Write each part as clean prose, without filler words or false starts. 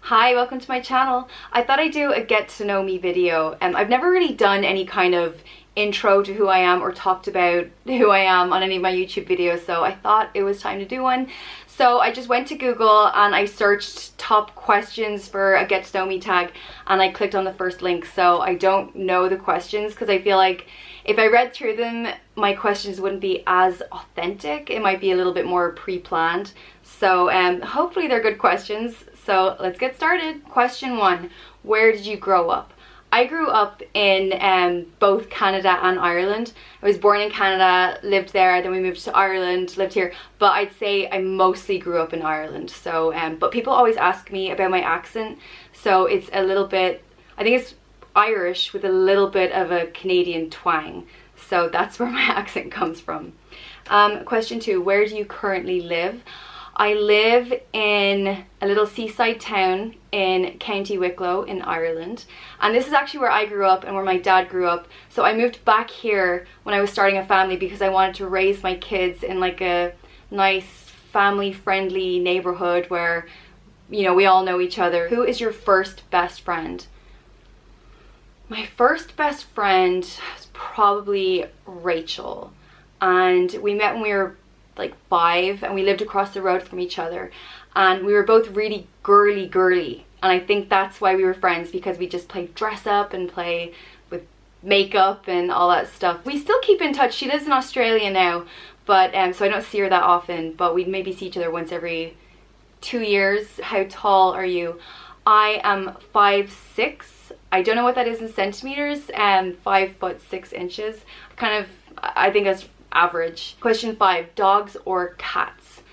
Hi, welcome to my channel. I thought I'd do a get to know me video. I've never really done any kind of intro to who I am or talked about who I am on any of my YouTube videos, so I thought it was time to do one. So I just went to Google and I searched top questions for a get to know me tag, and I clicked on the first link. So I don't know the questions because I feel like if I read through them, my questions wouldn't be as authentic. It might be a little bit more pre-planned. So hopefully they're good questions. So let's get started. Question 1, where did you grow up? I grew up in both Canada and Ireland. I was born in Canada, lived there, then we moved to Ireland, lived here. But I'd say I mostly grew up in Ireland. So, but people always ask me about my accent. So it's a little bit, I think it's Irish with a little bit of a Canadian twang. So that's where my accent comes from. Question 2, where do you currently live? I live in a little seaside town in County Wicklow in Ireland, and this is actually where I grew up and where my dad grew up. So I moved back here when I was starting a family because I wanted to raise my kids in like a nice family friendly neighborhood where, you know, we all know each other. Who is your first best friend? My first best friend was probably Rachel, and we met when we were like 5 and we lived across the road from each other, and we were both really girly, and I think that's why we were friends, because we just played dress up and play with makeup and all that stuff. We still keep in touch. She lives in Australia now, but so I don't see her that often, but we'd maybe see each other once every 2 years. How tall are you? I am 5'6". I don't know what that is in centimeters, 5'6". Kind of, I think that's average. Question 5, dogs or cats?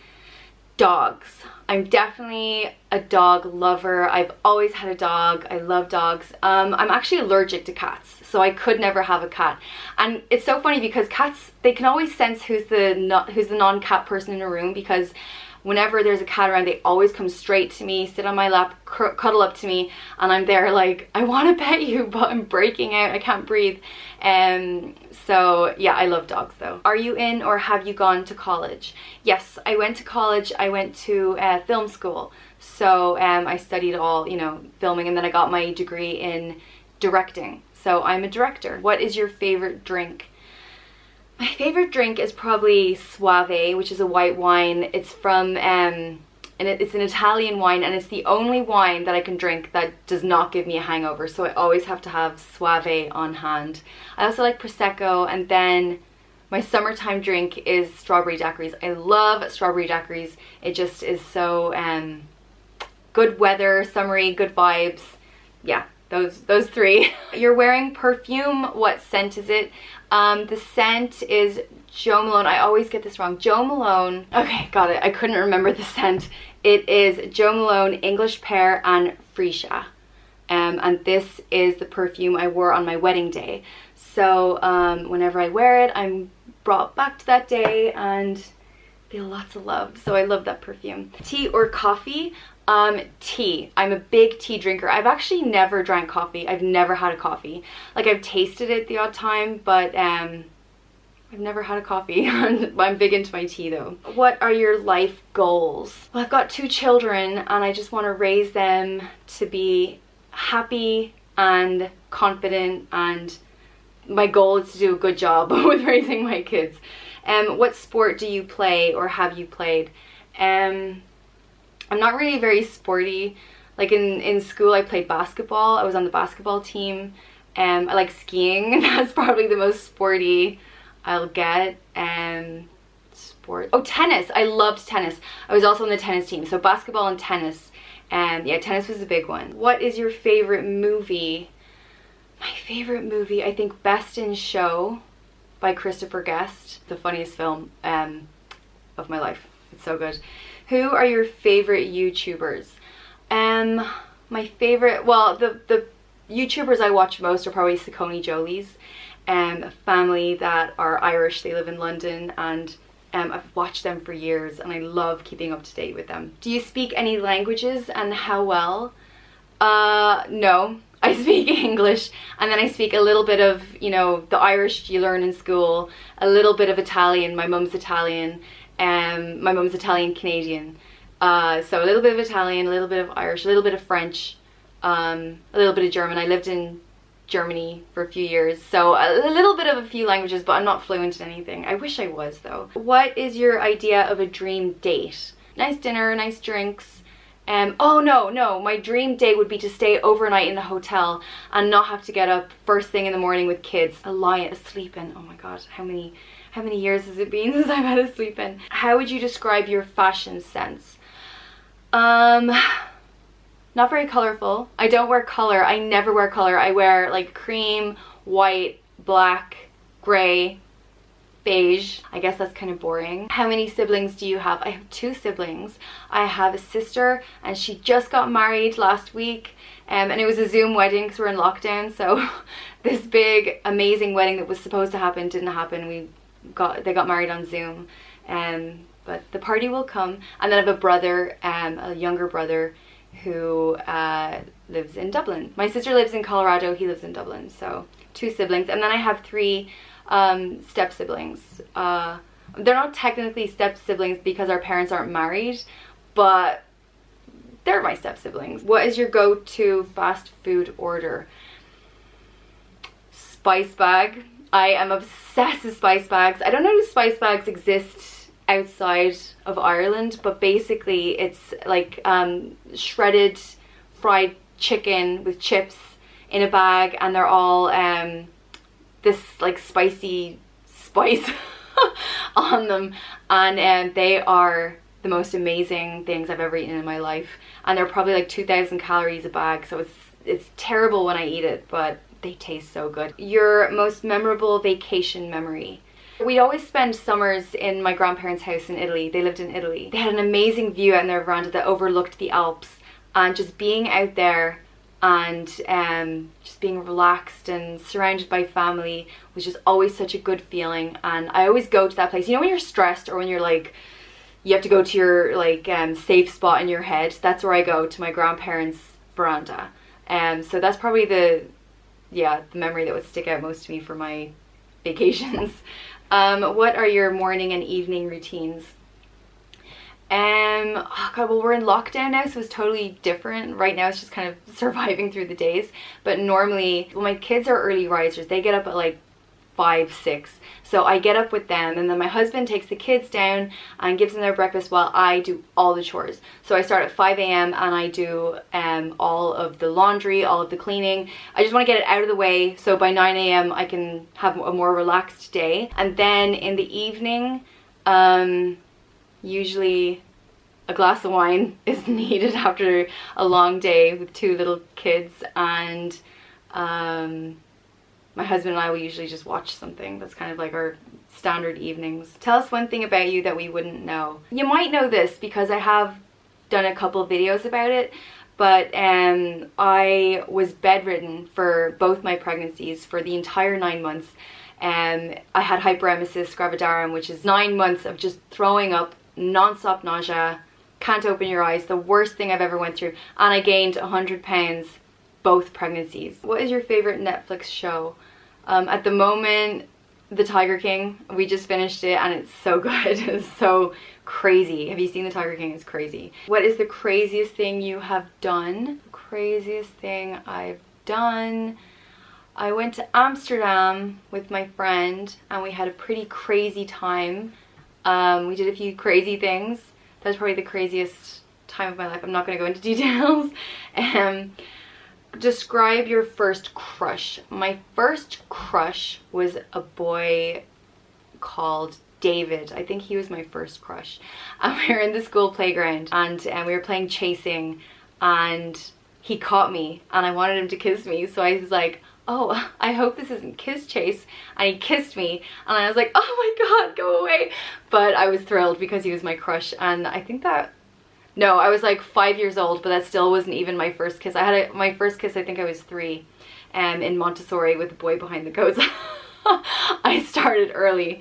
Dogs. I'm definitely a dog lover. I've always had a dog. I love dogs. I'm actually allergic to cats, so I could never have a cat. And it's so funny because cats, they can always sense who's the non-cat person in a room, because whenever there's a cat around, they always come straight to me, sit on my lap, cuddle up to me, and I'm there like, I want to pet you, but I'm breaking out, I can't breathe. So yeah, I love dogs though. Are you in or have you gone to college? Yes, I went to college. I went to film school. So I studied all, you know, filming, and then I got my degree in directing. So I'm a director. What is your favorite drink? My favorite drink is probably Soave, which is a white wine. It's from, and it's an Italian wine, and it's the only wine that I can drink that does not give me a hangover. So I always have to have Soave on hand. I also like Prosecco, and then my summertime drink is strawberry daiquiris. I love strawberry daiquiris. It just is so good weather, summery, good vibes. Yeah, those 3. You're wearing perfume. What scent is it? The scent is Jo Malone. I always get this wrong. Jo Malone. Okay, got it. I couldn't remember the scent. It is Jo Malone English Pear and Freesia. And this is the perfume I wore on my wedding day. So whenever I wear it, I'm brought back to that day and feel lots of love. So I love that perfume. Tea or coffee? Tea. I'm a big tea drinker. I've actually never drank coffee. I've never had a coffee. Like, I've tasted it the odd time, but I've never had a coffee. I'm big into my tea though. What are your life goals? Well, I've got 2 children, and I just want to raise them to be happy and confident, and my goal is to do a good job with raising my kids. What sport do you play or have you played? I'm not really very sporty. Like in school I played basketball. I was on the basketball team. I like skiing. That's probably the most sporty I'll get. Sport. Oh, tennis. I loved tennis. I was also on the tennis team. So basketball and tennis. Yeah, tennis was a big one. What is your favorite movie? My favorite movie, I think Best in Show by Christopher Guest. The funniest film of my life. It's so good. Who are your favorite YouTubers? My favorite, well, the YouTubers I watch most are probably Saucony Jolie's, a family that are Irish. They live in London, and I've watched them for years, and I love keeping up to date with them. Do you speak any languages, and how well? No. I speak English, and then I speak a little bit of, you know, the Irish you learn in school, a little bit of Italian. My mum's Italian, my mum's Italian Canadian, So a little bit of Italian, a little bit of Irish, a little bit of French, a little bit of German. I lived in Germany for a few years, so a little bit of a few languages, but I'm not fluent in anything. I wish I was though. What is your idea of a dream date? Nice dinner, nice drinks. Oh no, my dream date would be to stay overnight in the hotel and not have to get up first thing in the morning with kids. A sleep in. Oh my god, how many years has it been since I've had a sleep in? How would you describe your fashion sense? Not very colorful. I don't wear color. I never wear color. I wear like cream, white, black, gray, beige. I guess that's kind of boring. How many siblings do you have? I have 2 siblings. I have a sister and she just got married last week, and it was a Zoom wedding because we're in lockdown, so this big amazing wedding that was supposed to happen didn't happen. They got married on Zoom, but the party will come. And then I have a brother, a younger brother, who lives in Dublin. My sister lives in Colorado, he lives in Dublin, so 2 siblings. And then I have 3 step siblings. They're not technically step siblings because our parents aren't married, but they're my step siblings. What is your go-to fast food order? Spice bag. I am obsessed with spice bags. I don't know if spice bags exist outside of Ireland, but basically it's like shredded fried chicken with chips in a bag, and they're all this like spicy spice on them, and they are the most amazing things I've ever eaten in my life, and they're probably like 2,000 calories a bag, so it's terrible when I eat it, but they taste so good. Your most memorable vacation memory? We'd always spend summers in my grandparents' house in Italy. They lived in Italy. They had an amazing view out in their veranda that overlooked the Alps, and just being out there and just being relaxed and surrounded by family was just always such a good feeling. And I always go to that place, you know, when you're stressed or when you're like, you have to go to your like safe spot in your head. That's where I go, to my grandparents' veranda. So that's probably the memory that would stick out most to me for my vacations. What are your morning and evening routines? Oh god, well, we're in lockdown now, so it's totally different. Right now it's just kind of surviving through the days, but normally, well, my kids are early risers. They get up at like 5, 6, so I get up with them, and then my husband takes the kids down and gives them their breakfast while I do all the chores. So I start at 5 a.m. and I do all of the laundry, all of the cleaning. I just want to get it out of the way, so by 9 a.m. I can have a more relaxed day. And then in the evening, usually a glass of wine is needed after a long day with 2 little kids, and my husband and I will usually just watch something. That's kind of like our standard evenings. Tell us one thing about you that we wouldn't know. You might know this because I have done a couple of videos about it, but I was bedridden for both my pregnancies for the entire 9 months. I had hyperemesis gravidarum, which is 9 months of just throwing up, non-stop nausea, can't open your eyes, the worst thing I've ever went through, and I gained 100 pounds both pregnancies. What is your favorite Netflix show? At the moment, The Tiger King. We just finished it and it's so good. It's so crazy. Have you seen The Tiger King? It's crazy. What is the craziest thing you have done? Craziest thing I've done? I went to Amsterdam with my friend and we had a pretty crazy time. We did a few crazy things. That was probably the craziest time of my life. I'm not going to go into details. Describe your first crush. My first crush was a boy called David. I think he was my first crush. We were in the school playground and we were playing chasing, and he caught me and I wanted him to kiss me, so I was like, oh, I hope this isn't kiss chase, and he kissed me and I was like, oh my god, go away. But I was thrilled because he was my crush, and I think that, no, I was like 5 years old, but that still wasn't even my first kiss. I had my first kiss, I think I was 3, in Montessori with the boy behind the goats. I started early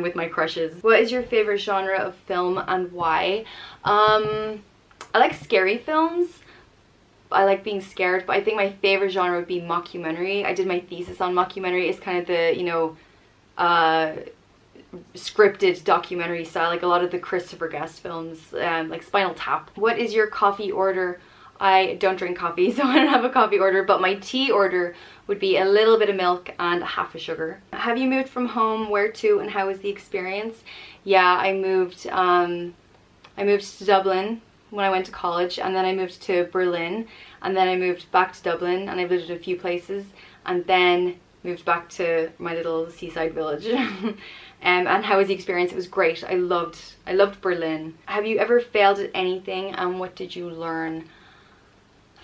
with my crushes. What is your favorite genre of film and why? I like scary films. I like being scared, but I think my favorite genre would be mockumentary. I did my thesis on mockumentary. It's kind of the, you know, scripted documentary style, like a lot of the Christopher Guest films, like Spinal Tap. What is your coffee order? I don't drink coffee, so I don't have a coffee order, but my tea order would be a little bit of milk and half a sugar. Have you moved from home? Where to, and how was the experience? Yeah, I moved to Dublin when I went to college, and then I moved to Berlin, and then I moved back to Dublin, and I lived in a few places, and then moved back to my little seaside village. And how was the experience? It was great. I loved Berlin. Have you ever failed at anything, and what did you learn?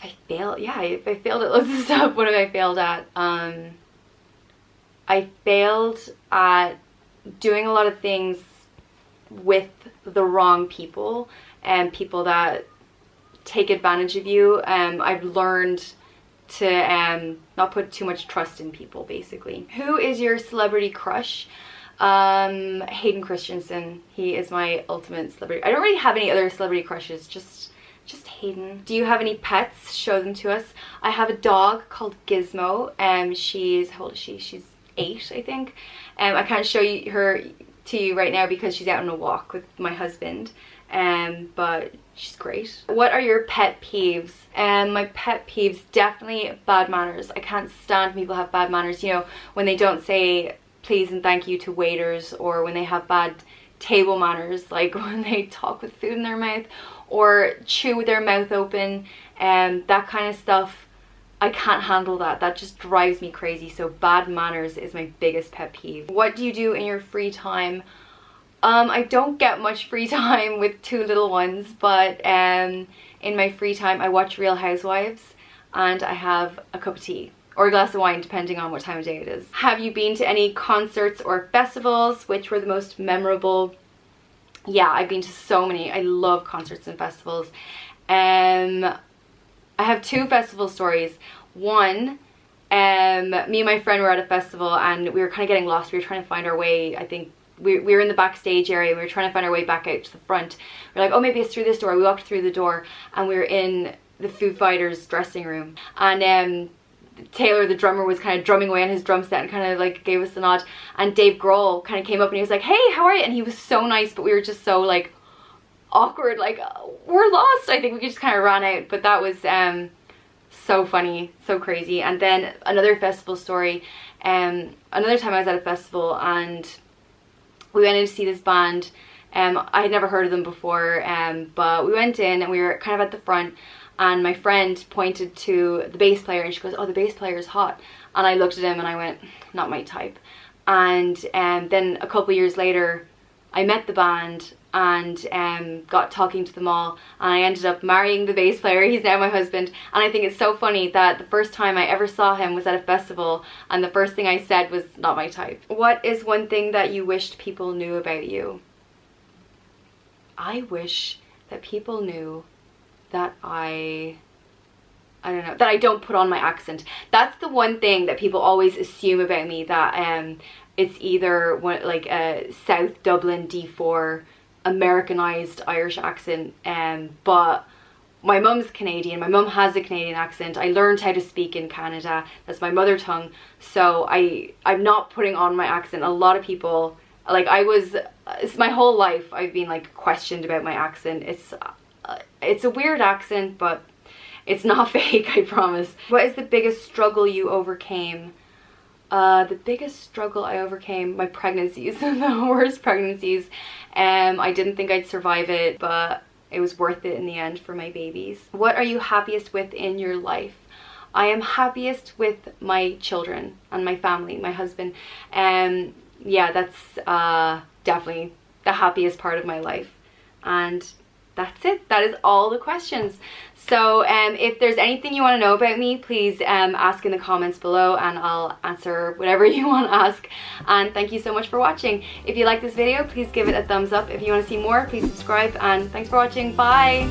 I failed, yeah, I failed at loads of stuff. What have I failed at? I failed at doing a lot of things with the wrong people, and people that take advantage of you. I've learned to not put too much trust in people, basically. Who is your celebrity crush? Hayden Christensen. He is my ultimate celebrity. I don't really have any other celebrity crushes, just Hayden. Do you have any pets? Show them to us. I have a dog called Gizmo. She's, how old is she? She's 8, I think. I can't show her to you right now because she's out on a walk with my husband. But she's great. What are your pet peeves? My pet peeves, definitely bad manners. I can't stand when people have bad manners. You know, when they don't say please and thank you to waiters, or when they have bad table manners, like when they talk with food in their mouth or chew with their mouth open, and that kind of stuff. I can't handle that. That just drives me crazy. So bad manners is my biggest pet peeve. What do you do in your free time? I don't get much free time with 2 little ones, but in my free time I watch Real Housewives and I have a cup of tea or a glass of wine, depending on what time of day it is. Have you been to any concerts or festivals? Which were the most memorable? Yeah, I've been to so many. I love concerts and festivals. I have 2 festival stories. One, me and my friend were at a festival and we were kind of getting lost. We were trying to find our way. I think we were in the backstage area. We were trying to find our way back out to the front. We're like, oh, maybe it's through this door. We walked through the door and we were in the Foo Fighters dressing room. And Taylor, the drummer, was kind of drumming away on his drum set and kind of like gave us the nod. And Dave Grohl kind of came up and he was like, hey, how are you? And he was so nice, but we were just so like awkward, like we're lost. I think we just kind of ran out, but that was so funny, so crazy. And then another festival story, another time I was at a festival and we went in to see this band. I had never heard of them before, but we went in and we were kind of at the front, and my friend pointed to the bass player and she goes, oh, the bass player is hot. And I looked at him and I went, not my type. And then a couple years later I met the band and got talking to them all, and I ended up marrying the bass player. He's now my husband, and I think it's so funny that the first time I ever saw him was at a festival and the first thing I said was not my type. What is one thing that you wished people knew about you? I wish that people knew that I don't know, that I don't put on my accent. That's the one thing that people always assume about me, that it's either one, like a South Dublin D4 Americanized Irish accent, but my mum's Canadian. My mum has a Canadian accent. I learned how to speak in Canada. That's my mother tongue. So I'm not putting on my accent. A lot of people, like, it's my whole life I've been like questioned about my accent. It's a weird accent, but it's not fake, I promise. What is the biggest struggle you overcame? The biggest struggle I overcame, my pregnancies, the worst pregnancies. I didn't think I'd survive it, but it was worth it in the end for my babies. What are you happiest with in your life? I am happiest with my children and my family, my husband. Yeah, that's definitely the happiest part of my life. And that's it. That is all the questions. So if there's anything you want to know about me, please ask in the comments below and I'll answer whatever you want to ask. And thank you so much for watching. If you like this video, please give it a thumbs up. If you want to see more, please subscribe, and thanks for watching. Bye!